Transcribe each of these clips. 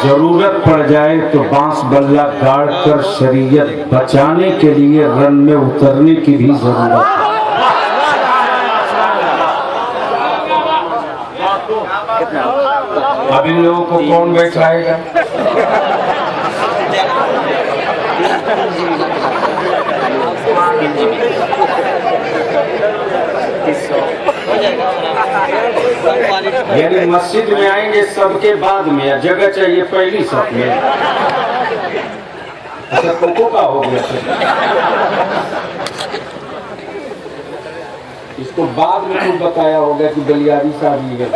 जरूरत पड़ जाए तो बांस बल्ला गाड़ कर शरीयत बचाने के लिए रन में उतरने की भी जरूरत है। अब इन लोगों को कौन बैठाएगा? यानी मस्जिद में आएंगे सबके बाद में, या जगह चाहिए पहली सब में? अच्छा कोको का हो गया इसको बाद में कुछ बताया होगा कि बलियारी शादी है।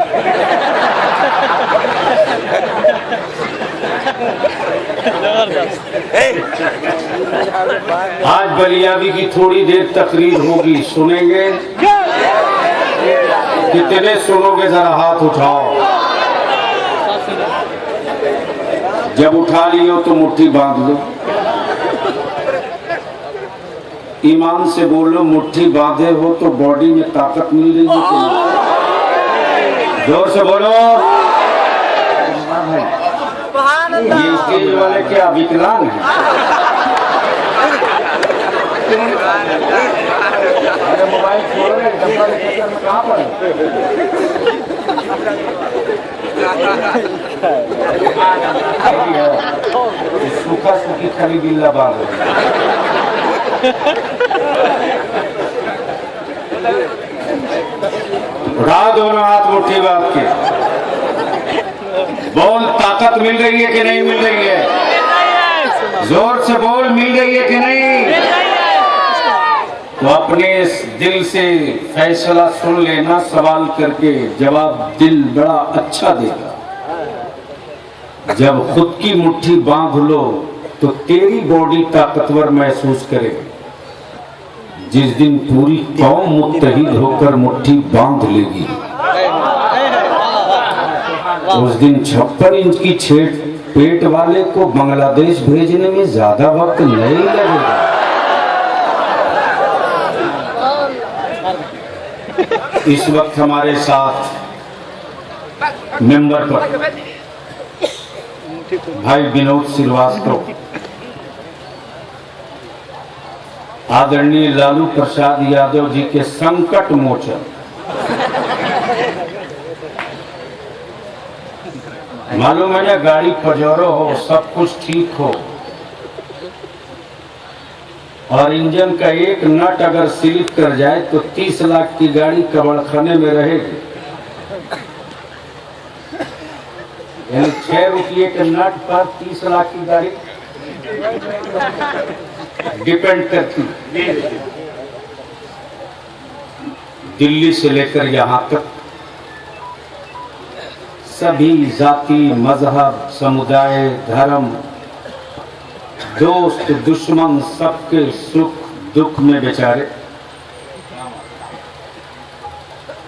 आज बलियाबी की थोड़ी देर तकरीर होगी, सुनेंगे? कितने सुनोगे जरा हाथ उठाओ। जब उठा लियो तो मुट्ठी बांध लो, ईमान से बोलो। मुट्ठी बांधे हो तो बॉडी में ताकत मिल रही है कि नहीं? जोर से बोलो। ये स्टेज वाले क्या विकलांग हैं? अरे मोबाइल छोड़ रहे कहाँ पर? सूखा सूखी खली बिल्ला बांध उठा दोनों हाथ मुट्ठी बांध के बोल, ताकत मिल रही है कि नहीं मिल रही है? जोर से बोल, मिल रही है कि नहीं? तो अपने दिल से फैसला सुन लेना, सवाल करके जवाब दिल बड़ा अच्छा देगा। जब खुद की मुट्ठी बांध लो तो तेरी बॉडी ताकतवर महसूस करेगी। जिस दिन पूरी कौम मुत्तहिद होकर मुट्ठी बांध लेगी, उस दिन 56 इंच की छेद पेट वाले को बांग्लादेश भेजने में ज्यादा वक्त नहीं लगेगा। इस वक्त हमारे साथ मेंबर पर भाई विनोद श्रीवास्तव, आदरणीय लालू प्रसाद यादव जी के संकट मोचन, मालूम है ना, गाड़ी पजोरो हो, सब कुछ ठीक हो और इंजन का एक नट अगर स्लिप कर जाए तो 30 लाख की गाड़ी कबाड़खाने में रहेगी। यानी 6 रुपये के नट पर 30 लाख की गाड़ी डिपेंड करती। दिल्ली से लेकर यहाँ तक सभी जाति, मजहब, समुदाय, धर्म, दोस्त, दुश्मन, सबके सुख दुख में बेचारे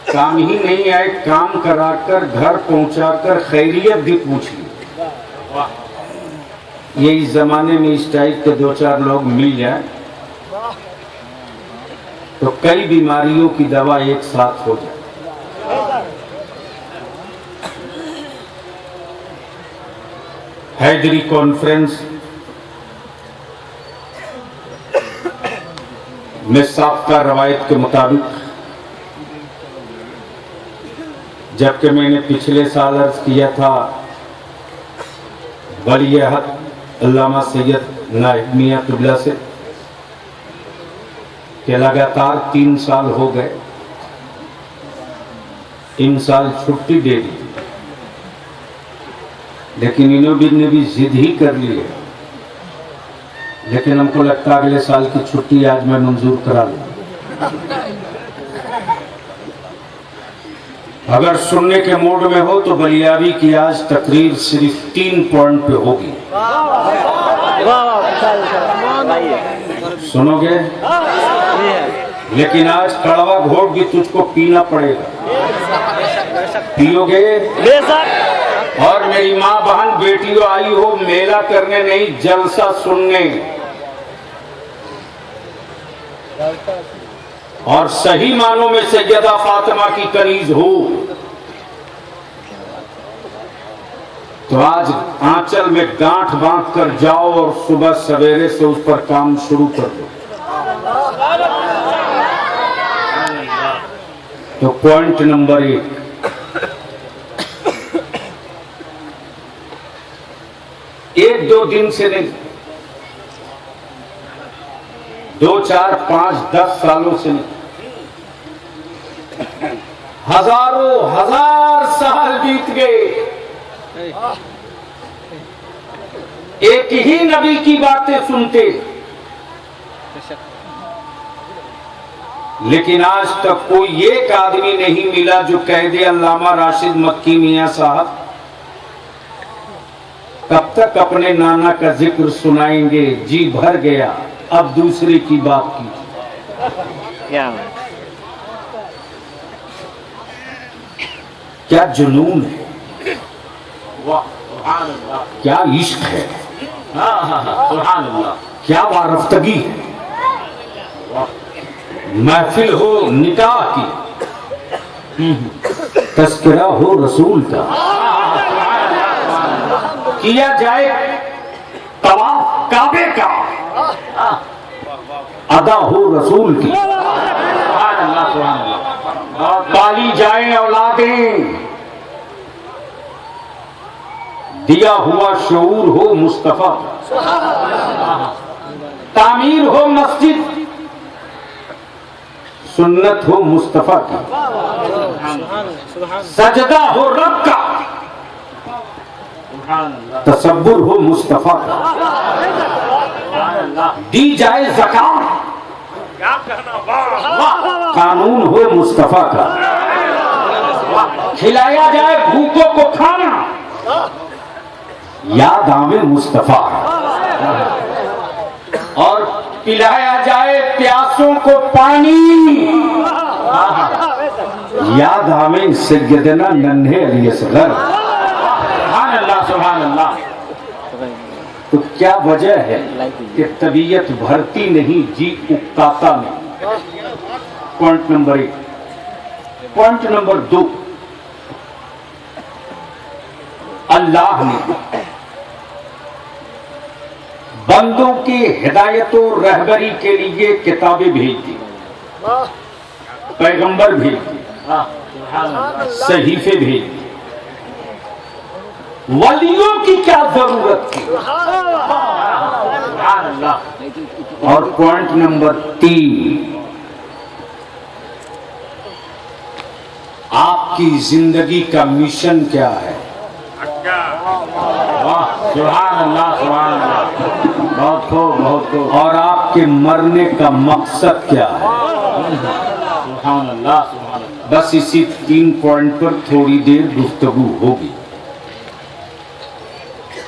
काम ही नहीं आए, काम कराकर घर पहुंचाकर खैरियत भी पूछ ली। ये इस जमाने में इस टाइप के 2-4 लोग मिल जाए तो कई बीमारियों की दवा एक साथ हो जाए। हैदरी कॉन्फ्रेंस में साबका रवायत के मुताबिक, जबकि मैंने पिछले साल अर्ज किया था वली अहद अल्लामा सैयद नाइब मियां किबला से कि लगातार 3 साल हो गए, इन साल छुट्टी दे दी, लेकिन इन्होंने भी जिद ही कर ली है। लेकिन हमको लगता है अगले साल की छुट्टी आज मैं मंजूर करा लूं। अगर सुनने के मूड में हो तो बलियाबी की आज तकरीर सिर्फ 3 पॉइंट पे होगी। सुनोगे? लेकिन आज कड़वा घोट भी तुझको पीना पड़ेगा। पियोगे? और मेरी माँ बहन बेटियों आई हो मेला करने नहीं, जलसा सुनने, और सही मानों में सैयदा फातिमा की कनीज हो तो आज आंचल में गांठ बांध कर जाओ और सुबह सवेरे से उस पर काम शुरू कर दो। तो पॉइंट नंबर 1, एक दो दिन से नहीं, 2, 4, 5, 10 सालों से नहीं, हजारों हजार साल बीत गए, एक ही नबी की बातें सुनते, लेकिन आज तक कोई एक आदमी नहीं मिला जो कह दे अल्लामा राशिद मक्की मियां साहब कब तक अपने नाना का जिक्र सुनाएंगे, जी भर गया, अब दूसरे की बात की। क्या जुनून है, क्या इश्क है, क्या वारफ्तगी है, महफिल हो निकाह की, तस्करा हो रसूल का, किया जाए तवाफ काबे का, अदा हो रसूल की, पाली जाए औलादें, दिया हुआ शऊर हो मुस्तफा, तामीर हो मस्जिद, सुन्नत हो मुस्तफा की, सजदा हो रब का, तसब्बुर हो मुस्तफा का, दी जाए ज़कात, कानून हो मुस्तफा का, खिलाया जाए भूखों को खाना, याद आवे मुस्तफा, और पिलाया जाए प्यासों को पानी, याद आवे सैयदना नन्हे अली असगर। सुभान अल्लाह, सुभान अल्लाह। तो क्या वजह है कि तबीयत भरती नहीं, जी उकताता नहीं। Point number 1। पॉइंट नंबर 2, अल्लाह ने बंदों की हिदायत और रहबरी के लिए किताबें भेज दी, पैगंबर भेज दिए, सहीफे भेज दिए, वलियों की क्या जरूरत थी। और पॉइंट नंबर 3, आपकी जिंदगी का मिशन क्या है। सुभान अल्लाह, सुभान अल्लाह, बहुत खूब, बहुत खूब। और आपके मरने का मकसद क्या है। सुभान अल्लाह, सुभान अल्लाह। बस इसी 3 पॉइंट पर थोड़ी देर गुफ्तगू होगी।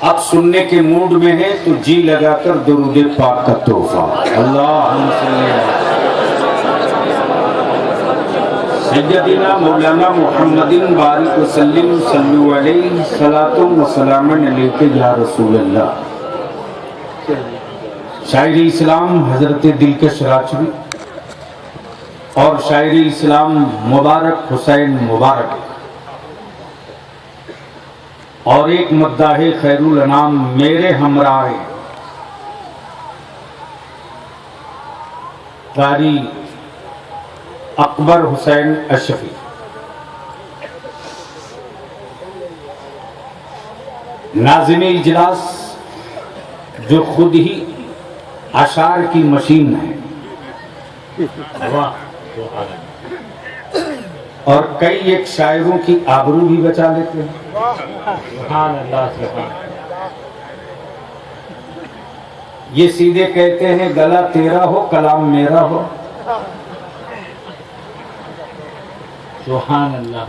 अब सुनने के मूड में है तो जी लगाकर दुरूद पाक का तोहफा। अल्लाहुम्मा सल्ली अला सय्यदिना मौलाना मुहम्मदिन बारिक वसल्लिम सल्लु अलैहि सलातुम व सलामन अलैका या रसूल अल्लाह। शायरी इस्लाम हजरत दिलकश राजवी और शायरी इस्लाम मुबारक हुसैन मुबारक और एक मद्दाहे खैरुल अनाम मेरे हमराह कारी अकबर हुसैन अशफी, नाज़िम इजलास जो खुद ही अशार की मशीन है और कई एक शायरों की आबरू भी बचा लेते हैं। सुभान अल्लाह, सुभान। ये सीधे कहते हैं गला तेरा हो कलाम मेरा हो। सुभान अल्लाह।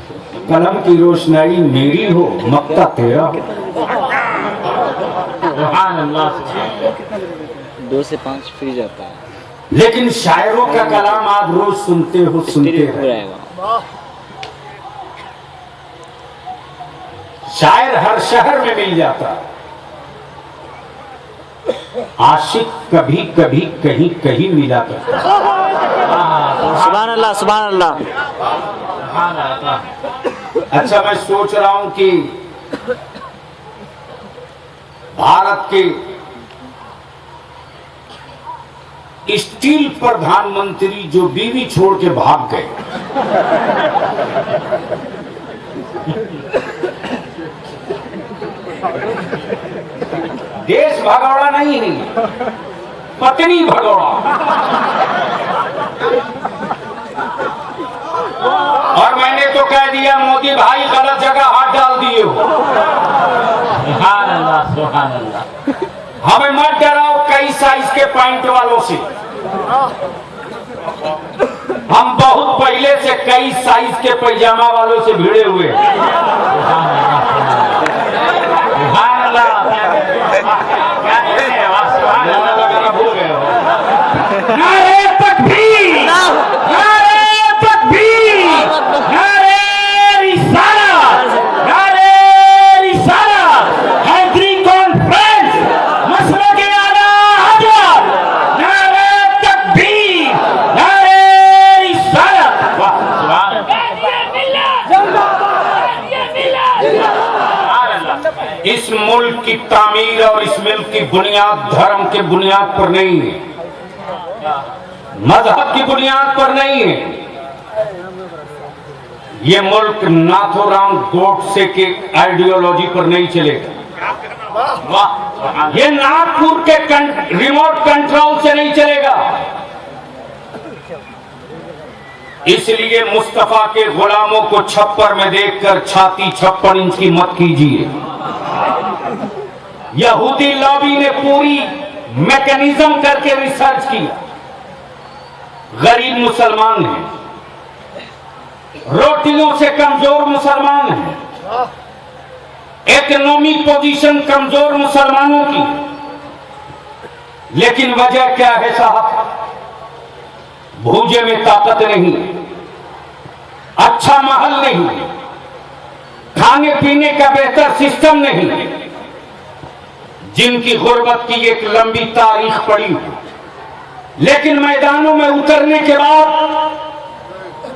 कलम की रोशनाई मेरी हो मक्ता तेरा हो। सुभान अल्लाह। 2 से 5 फिर जाता है, लेकिन शायरों का कलाम आप रोज सुनते हो, सुनते हो। शायर हर शहर में मिल जाता, आशिक कभी कभी कहीं कहीं मिला करता। सुभान अल्लाह, सुभान अल्लाह। अच्छा, मैं सोच रहा हूं कि भारत के स्टील प्रधानमंत्री जो बीवी छोड़ के भाग गए, देश भगौड़ा नहीं, पत्नी भगौड़ा। और मैंने तो कह दिया मोदी भाई गलत जगह हाथ डाल दिए हो। सुभान अल्लाह, सुभान अल्लाह। हमें मत डराओ कई साइज के पैंट वालों से, हम बहुत पहले से कई साइज के पैजामा वालों से भिड़े हुए हैं। सुभान अल्लाह। भूल गए हो। नारे तकबीर, नारे तकबीर, नारे रिसालत, नारे रिसालत, हैदरी कॉन्फ्रेंस, मसलक ए आला हजरत, नारे तकबीर, नारे रिसालत। इस मुल्क की तामीर और इस मुल्क की बुनियाद धर्म के बुनियाद पर नहीं है, मजहब की बुनियाद पर नहीं है। ये मुल्क नाथूराम गोडसे के आइडियोलॉजी पर नहीं चलेगा। ये नागपुर के रिमोट कंट्रोल से नहीं चलेगा। इसलिए मुस्तफा के गुलामों को छप्पर में देखकर छाती 56 इंच की मत कीजिए। यहूदी लॉबी ने पूरी मैकेनिज्म करके रिसर्च किया। गरीब मुसलमान हैं, रोटियों से कमजोर मुसलमान हैं, इकोनॉमिक पोजीशन कमजोर मुसलमानों की। लेकिन वजह क्या है साहब? भूजे में ताकत नहीं, अच्छा महल नहीं, खाने पीने का बेहतर सिस्टम नहीं, जिनकी गुर्बत की एक लंबी तारीख पड़ी हुई। लेकिन मैदानों में उतरने के बाद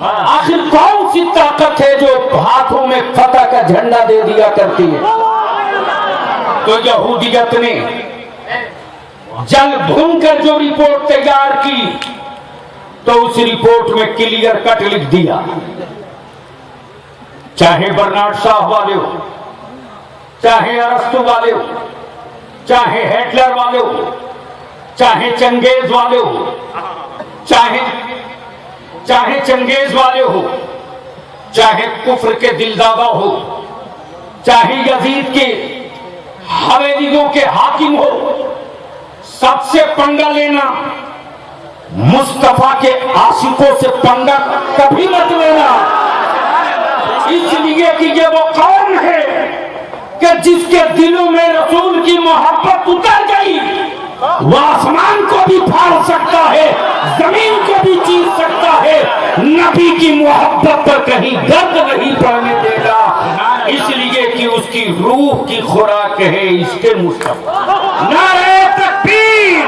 आखिर कौन सी ताकत है जो हाथों में फतह का झंडा दे दिया करती है? तो यहूदियत ने जल भून कर जो रिपोर्ट तैयार की, तो उस रिपोर्ट में क्लियर कट लिख दिया, चाहे बर्नार्ड शाह वाले हो, चाहे अरस्तु वाले हो, चाहे हिटलर वाले हो, चाहे चंगेज वाले हो, चाहे चंगेज वाले हो, चाहे कुफ्र के दिलदादा हो, चाहे यजीद के हवेलियों के हाकिम हो, सबसे पंगा लेना, मुस्तफा के आशिकों से पंगा कभी मत लेना। इसलिए कि ये वो कौन है कि जिसके दिलों में रसूल की मोहब्बत उतर गई, वो आसमान को भी फाड़ सकता है, जमीन को भी चीर सकता है, नबी की मोहब्बत पर कहीं दर्द नहीं पड़ने देगा। इसलिए कि उसकी रूह की खुराक है इसके मुस्तफा। नारे तकबीर,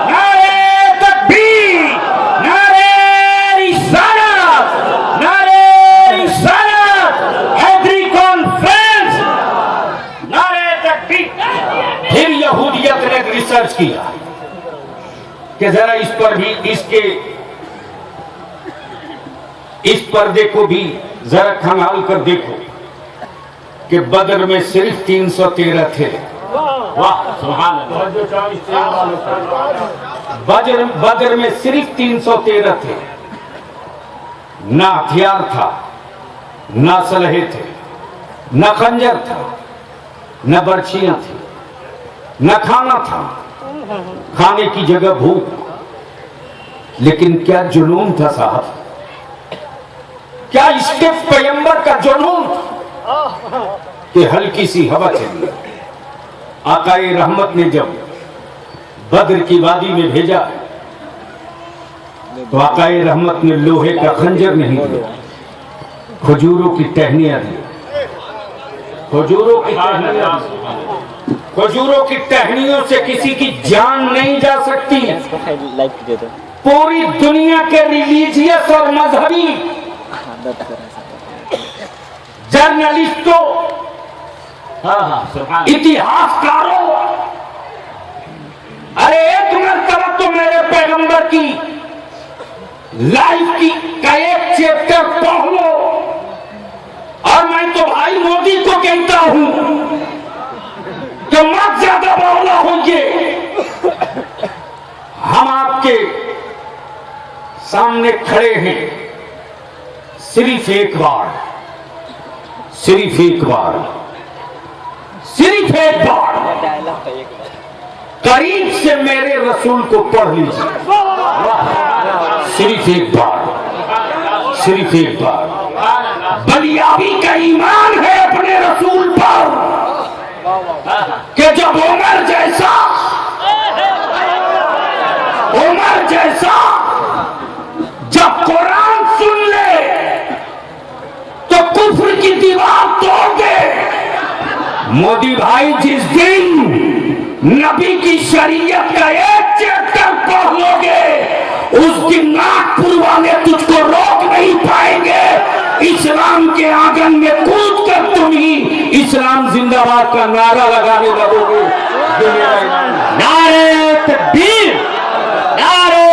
नारे तकबीर, नारे रिसालत, नारे रिसालत, हैदरी कॉन्फ्रेंस, नारे तकबीर। फिर यहूदियत ने रिसर्च किया कि जरा इस पर भी, इस पर्दे को भी जरा खंगाल कर देखो कि बदर में सिर्फ 313 थे। वाह सुभान अल्लाह। बदर में सिर्फ 313 थे। ना हथियार था, ना सलहे थे, न खंजर था, न बर्छियां थी, न खाना था, खाने की जगह भूख। लेकिन क्या जुनून था साहब, क्या इसके पैगंबर का जुनून कि हल्की सी हवा चली, आकाए रहमत ने जब बद्र की वादी में भेजा तो आकाए रहमत ने लोहे का खंजर नहीं दिया, खजूरों की टहनियां दी। खजूरों की टहनियों से किसी की जान नहीं जा सकती। पूरी दुनिया के रिलीजियस और मजहबी जर्नलिस्टों, इतिहासकारों अरे एक मरतबा तो मेरे पैगंबर की लाइफ की का एक चैप्टर पढ़ लो। और मैं तो भाई मोदी को कहता हूं कि मत ज्यादा बावला होंगे। हम आपके सामने खड़े हैं, सिर्फ एक बार, सिर्फ एक बार, सिर्फ एक बार करीब से मेरे रसूल को पढ़ लीजिए। सिर्फ एक बार, सिर्फ एक बार। बलियाबी का ईमान है अपने रसूल पर कि जब उमर जैसा जब कुरान सुन ले तो कुफ्र की दीवार तोड़ दे। मोदी भाई, जिस दिन नबी की शरीयत का एक चैप्टर पढ़ लोगे उस दिन नागपुर वाले तुझको रोक नहीं पाएंगे। इस्लाम के आंगन में कूद कर तुम ही इस्लाम जिंदाबाद का नारा लगाने लगोगे। नारे तकबीर, नारे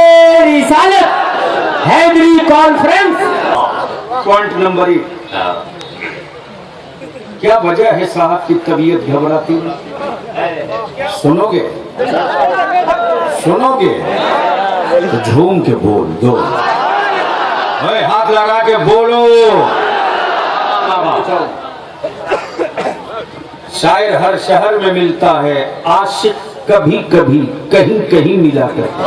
रिसालत, हैदरी कॉन्फ्रेंस। पॉइंट नंबर 1, क्या वजह है साहब की तबीयत घबराती है? सुनोगे सुनोगे तो झूम के बोल दो, हाथ लगा के बोलो। शायर हर शहर में मिलता है, आशिक कभी कभी कहीं कहीं मिला करता।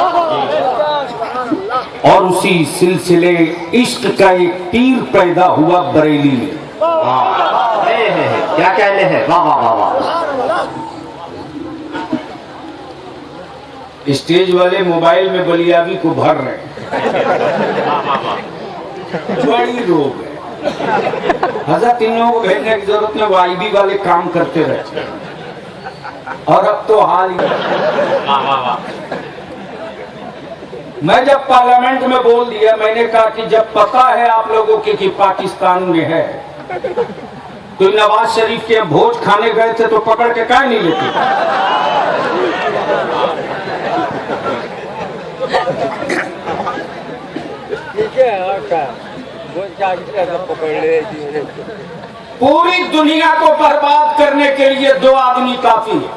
और उसी सिलसिले इश्क का एक पीर पैदा हुआ बरेली में। क्या कहने हैं, वाह वाह वाह वाह। स्टेज वाले मोबाइल में बलियाबी को भर रहे हैं। बड़ी रोग है। हजरत इन लोगों को भेजने की जरूरत नहीं, वो आईबी वाले काम करते रहते हैं। और अब तो हाल ही मैं जब पार्लियामेंट में बोल दिया, मैंने कहा कि जब पता है आप लोगों के कि पाकिस्तान में है तो नवाज शरीफ के भोज खाने गए थे तो पकड़ के काहे नहीं लेते? पूरी दुनिया को बर्बाद करने के लिए 2 आदमी काफी है।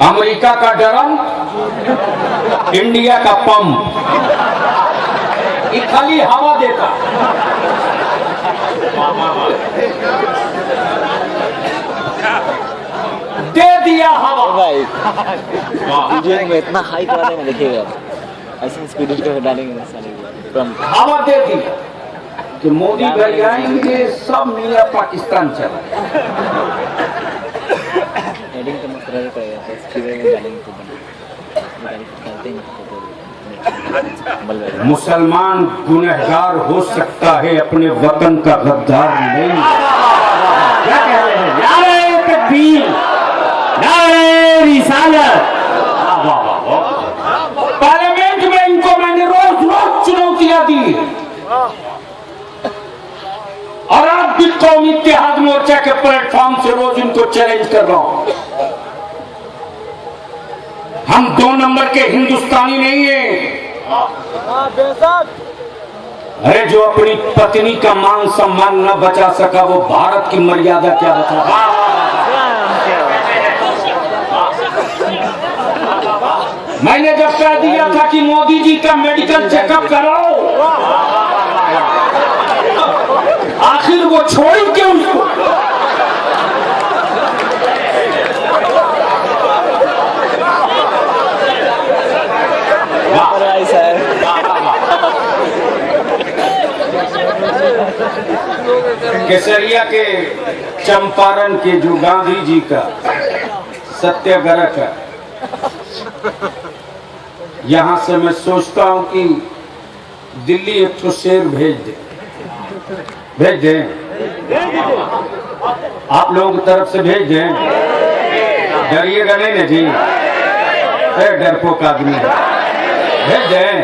अमेरिका का ड्रम, इंडिया का पंप। ये खाली हवा देता। दे दिया हवा। भाई वीडियो में इतना हाई करा देंगे, देखिएगा ऐसे स्पीड पे डालेंगे सारे। हवा दे दी कि मोदी भाई आएंगे, सब मिला पाकिस्तान चला। एडिंग तो मस्त रहेगा, तो स्पीड में डालेंगे तो बना। मुसलमान गुनहगार हो सकता है, अपने वतन का गद्दार नहीं। क्या कह रहे हैं? नारे तकबीर, नारे रिसालत। पार्लियामेंट में इनको मैंने रोज रोज चुनौतियां दी और आज भी कौमी इत्तेहाद मोर्चा के प्लेटफॉर्म से रोज इनको चैलेंज कर रहा हूं। हम 2 नंबर के हिंदुस्तानी नहीं है। अरे जो अपनी पत्नी का मान सम्मान न बचा सका वो भारत की मर्यादा क्या बता? मैंने जब कह दिया था कि मोदी जी का मेडिकल चेकअप कराओ, आखिर वो छोड़ी क्यों उसको? केसरिया के चंपारण के जो गांधी जी का सत्याग्रह का, यहां से मैं सोचता हूं कि दिल्ली एक तो शेर भेज दे आप लोगों की तरफ से भेज दें। डरिएगा नहीं ना जी, डरपोक आदमी है, भेज दें।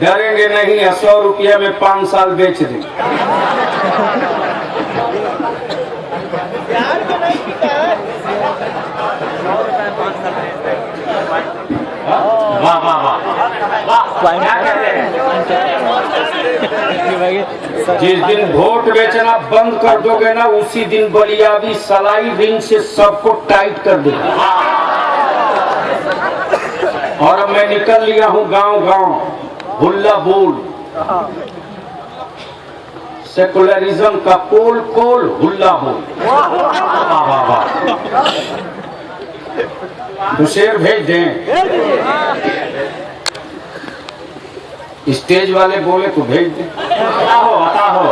डरेंगे नहीं, 100 रुपया में 5 साल बेच दें। वाह वाह वाह, जिस दिन वोट बेचना बंद कर दोगे ना, उसी दिन बलियाबी सलाई रिंग से सबको टाइट कर देगा। और अब मैं निकल लिया हूं गांव गांव, हुल्ला बोल, सेकुलरिज्म का पोल पोल हुल्ला बोल। वाह वाह वाह, तो शेर भेज दें, स्टेज वाले बोले तो भेज दें। बताओ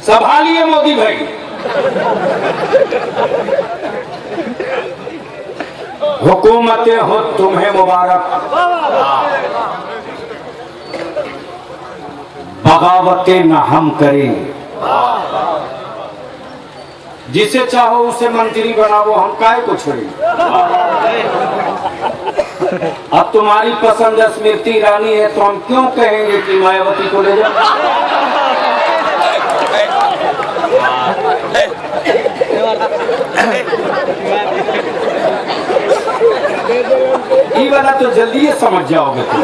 संभालिए मोदी भाई, हुकूमतें हो तुम्हें मुबारक, बगावतें न हम करेंगे। जिसे चाहो उसे मंत्री बनाओ, हम काहे को छोड़ेंगे। अब तुम्हारी पसंद स्मृति ईरानी है तो हम क्यों कहेंगे कि मायावती को ले जाओ। ये वाला तो जल्दी समझ जाओगे तुम।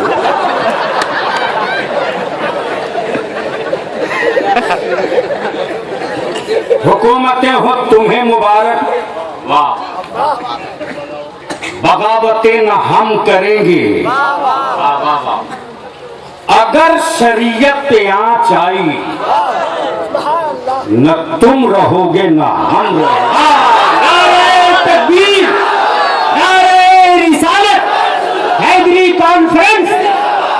हुकूमतें हो तुम्हें मुबारक, वाह, बगावतें न हम करेंगे। अगर शरीयत आँच आई, न तुम रहोगे न हम रहोगे। नारे तकबीर, नारे रिसालत, हैदरी कॉन्फ्रेंस,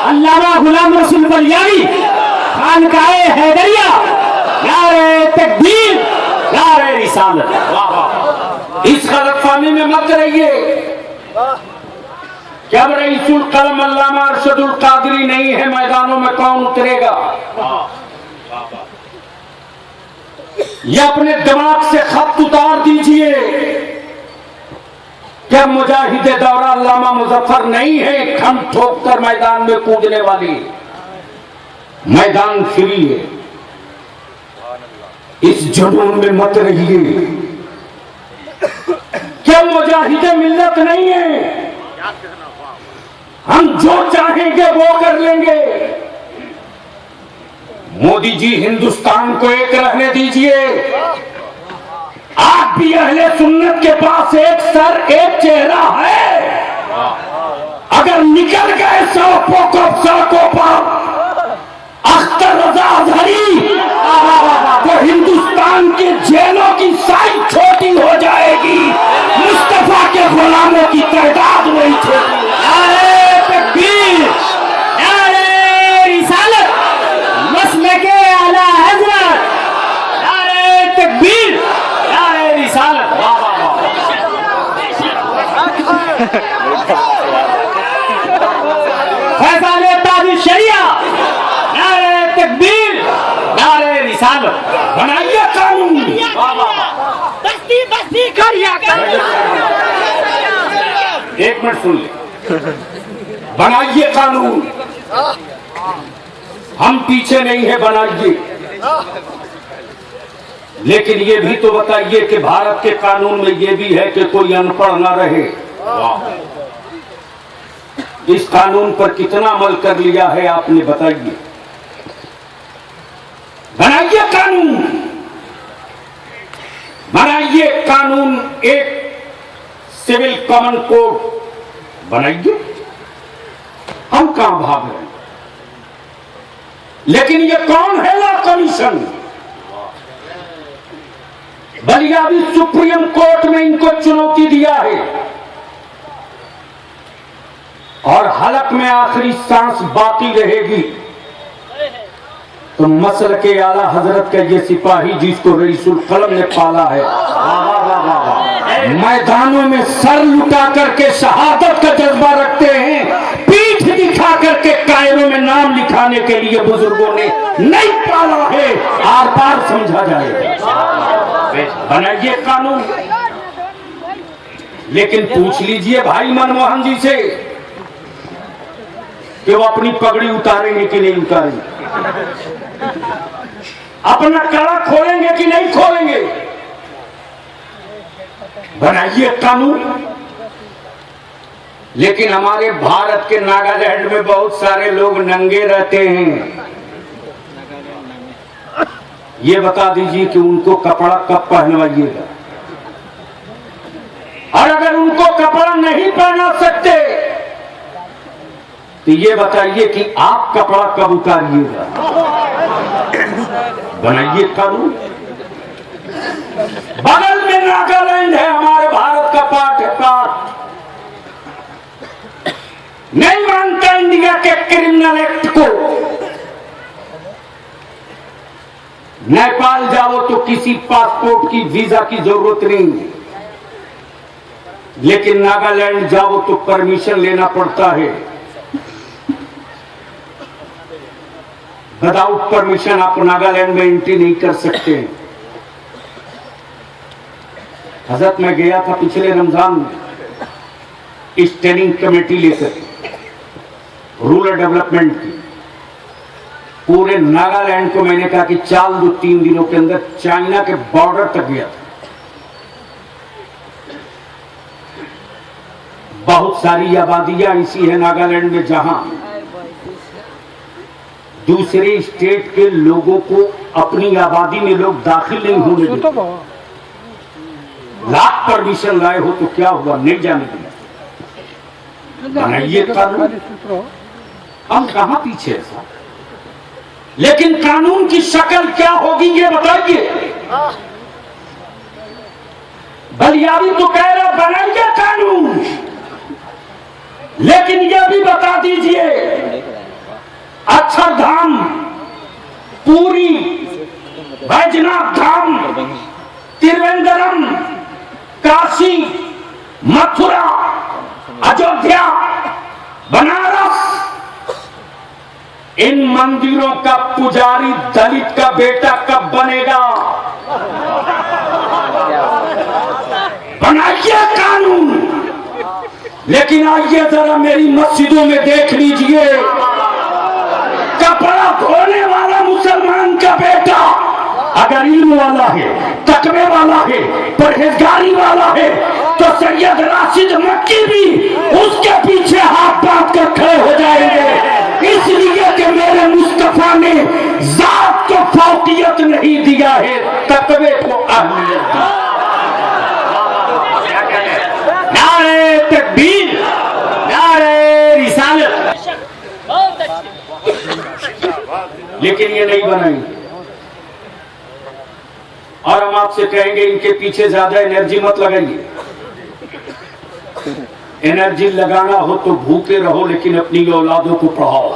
अल्लामा गुलाम रसूल बलियावी, खानकाए हैदरिया, नारे तकबीर, नारे रिसालत। वाह वाह, इस गलतफहमी में मत रहिए। जब रईसुल कलम अल्लामा अरशदुल कादरी नहीं है मैदानों में, कौन उतरेगा। ये अपने दिमाग से खत उतार दीजिए। क्या मुजाहिदे दौरा अल्लामा मुजफ्फर नहीं है, खम ठोक कर मैदान में कूदने वाली। मैदान फ्री है, इस जुनून में मत रहिए। क्या मुजाहिदे मिल्लत नहीं है, हम जो चाहेंगे वो कर लेंगे। मोदी जी हिंदुस्तान को एक रहने दीजिए। आप भी अहले सुन्नत के पास एक सर एक चेहरा है। अगर निकल गए 100 पर अख्तर रजा अजहरी, तो हिंदुस्तान के जेलों की साइज छोटी हो जाएगी, मुस्तफा के गुलामों की तादाद नहीं छोटी। नारे तकबीर, नारे रिसालत, मसलके आला हज़रत, नारे तकबीर, नारे रिसालत। वाह वाह वाह, फैज़ाने ताज शरिया, नारे तकबीर, नारे रिसालत। बनाइए कानून। वाह वाह वाह, बस्ती बस्ती करिया एक मिनट सुन ले। बनाइए कानून, हम पीछे नहीं है, बनाइए। लेकिन ये भी तो बताइए कि भारत के कानून में ये भी है कि कोई अनपढ़ ना रहे। इस कानून पर कितना अमल कर लिया है आपने, बताइए। बनाइए कानून, बनाइए कानून, एक सिविल कॉमन कोड बनाइए। हम कहां भाग रहे हैं। लेकिन ये कौन है लॉ कमीशन। बलियाबी सुप्रीम कोर्ट में इनको चुनौती दिया है और हलक में आखिरी सांस बाकी रहेगी तो मसल के आला हजरत का ये सिपाही जिसको रईसुल कलम ने पाला है, मैदानों में सर लुटा करके शहादत का जज्बा रखते हैं, पीठ दिखा करके कायरों में नाम लिखाने के लिए बुजुर्गों ने नहीं पाला है। आर पार समझा जाएगा। बनाइए कानून। लेकिन पूछ लीजिए भाई मनमोहन जी से, कि वो अपनी पगड़ी उतारेंगे कि नहीं उतारेंगे, अपना कड़ा खोलेंगे कि नहीं खोलेंगे। बनाइए कानून। लेकिन हमारे भारत के नागालैंड में बहुत सारे लोग नंगे रहते हैं। ये बता दीजिए कि उनको कपड़ा कब पहनवाइएगा, और अगर उनको कपड़ा नहीं पहना सकते तो ये बताइए कि आप कपड़ा कब उतारिएगा। बनाइए कानून। बगल में नागालैंड है, हमारे भारत का पार्ट है, पार्ट। नहीं मानता इंडिया के क्रिमिनल एक्ट को। नेपाल जाओ तो किसी पासपोर्ट की वीजा की जरूरत नहीं, लेकिन नागालैंड जाओ तो परमिशन लेना पड़ता है। विदाउट परमिशन आप नागालैंड में एंट्री नहीं कर सकते। हजरत मैं गया था पिछले रमजान में स्टैंडिंग कमेटी लेकर रूरल डेवलपमेंट की। पूरे नागालैंड को मैंने कहा कि चाल दो 3 दिनों के अंदर चाइना के बॉर्डर तक गया था। बहुत सारी आबादियां ऐसी है नागालैंड में जहां दूसरे स्टेट के लोगों को अपनी आबादी में लोग दाखिल नहीं होने देते। लाख परमिशन लाए हो तो क्या हुआ, नहीं जाने दिया। बनाइए कानून। हम कहां पीछे है साहब। लेकिन कानून की शक्ल क्या होगी ये बताइए। बलियारी तो कह रहा बनाइए कानून, लेकिन यह भी बता दीजिए अक्षरधाम, पूरी, बैजनाथ धाम, त्रिवेंद्रम, काशी, मथुरा, अयोध्या, बनारस, इन मंदिरों का पुजारी दलित का बेटा कब बनेगा। बनाइए कानून। लेकिन आइए जरा मेरी मस्जिदों में देख लीजिए, कपड़ा धोने वाला मुसलमान का बेटा अगर इल्म वाला है, तकवे वाला है, परहेजगारी वाला है, तो सैयद राशिद मक्की भी उसके पीछे हाथ बांध कर खड़े हो जाएंगे। इसलिए कि मेरे मुस्तफा ने जात को फौकियत नहीं दिया है, तकवे को अहमियत दी। नारे तकबीर, नारे रिसालत। लेकिन ये नहीं बनाएंगे। और हम आपसे कहेंगे इनके पीछे ज्यादा एनर्जी मत लगाइए। एनर्जी लगाना हो तो भूखे रहो, लेकिन अपनी औलादों को पढ़ाओ।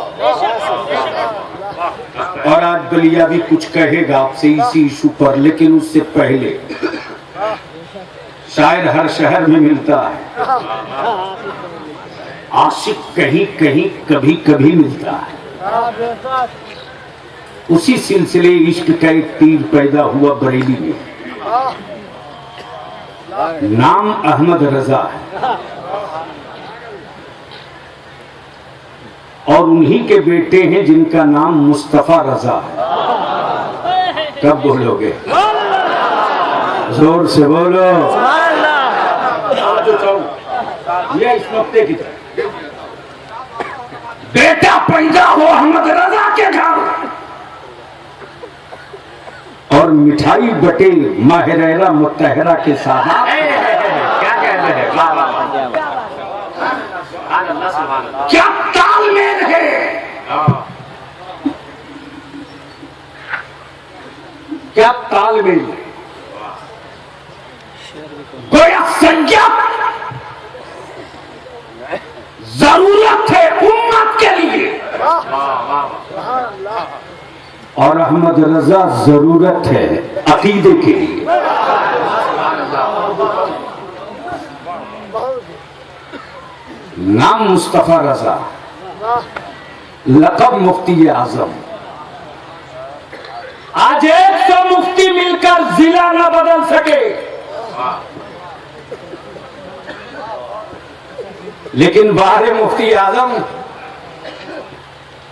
और आज बलिया भी कुछ कहेगा आपसे इसी इशू पर, लेकिन उससे पहले शायद हर शहर में मिलता है, आशिक कहीं कहीं कभी कभी मिलता है। उसी सिलसिले इश्क का एक पीर पैदा हुआ बरेली में, नाम अहमद रजा है, और उन्हीं के बेटे हैं जिनका नाम मुस्तफा रजा है। कब बोलोगे, जोर से बोलो। ये इस नुक्ते की तरह बेटा पैदा हो अहमद रजा के घर, और मिठाई बटे माहिरा मुतहरा के साथ। क्या कहते हैं, क्या तालमेल है। क्या तालमेल है। गोया संज्ञा जरूरत है उम्मत के लिए, और अहमद रजा जरूरत है अकीदे के लिए। नाम मुस्तफा रजा, लक़ब मुफ्ती आजम। आज 100 मुफ्ती मिलकर जिला न बदल सके, लेकिन बाहर मुफ्ती आजम